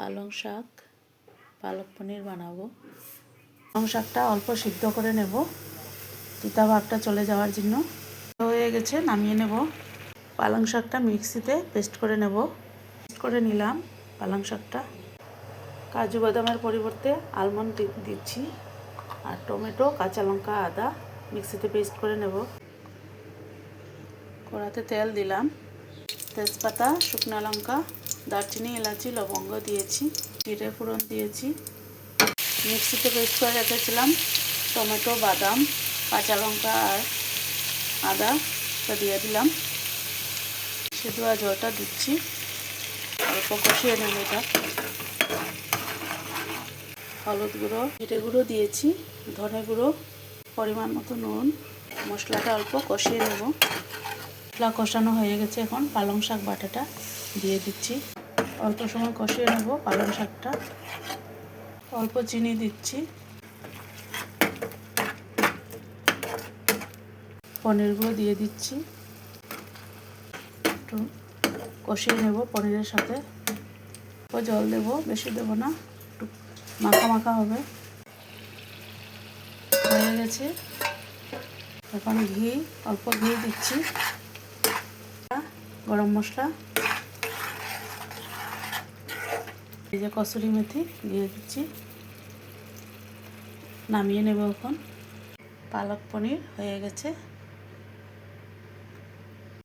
পালং শাক পালক পনির বানাবো। পালং শাকটা অল্প সিদ্ধ করে নেব তিতা ভাবটা চলে যাওয়ার জন্য। হয়ে গেছে, নামিয়ে নেব। পালং শাকটা মিক্সিতে পেস্ট করে নেব। পেস্ট করে নিলাম পালং শাকটা। কাজু বাদামের পরিবর্তে আলমন্ড দিচ্ছি। আর টমেটো, কাঁচা লঙ্কা, আদা মিক্সিতে পেস্ট করে নেব। কড়াতে তেল দিলাম, তেজপাতা, শুকনো লঙ্কা, দারচিনি, এলাচি, লবঙ্গ দিয়েছি, জিরে ফোড়ন দিয়েছি। মিক্সিতে পেস্ট করে রেখেছিলাম টমেটো, বাদাম, কাঁচা লঙ্কা আর আদা দিয়ে দিলাম। সেদ্ধ জলটা দিচ্ছি, অল্প কষিয়ে নেব এটা। হলুদ গুঁড়ো, জিরে গুঁড়ো দিয়েছি, ধনে গুঁড়ো, পরিমাণ মতো নুন। মশলাটা অল্প কষিয়ে নেব। মশলা কষানো হয়ে গেছে, এখন পালং শাক বাটাটা দিয়ে দিচ্ছি। অল্প সময় কষিয়ে নেব পালং শাকটা। অল্প চিনি দিচ্ছি। পনিরগুলো দিয়ে দিচ্ছি, একটু কষিয়ে নেব পনিরের সাথে। জল দেব, বেশি দেব না, একটু মাখা মাখা হবে। হয়ে গেছে, এখন অল্প ঘি দিচ্ছি, গরম মশলা, এই যে কসুরি মেথি দিয়ে দিচ্ছি। নামিয়ে নেব এখন। পালক পনির হয়ে গেছে।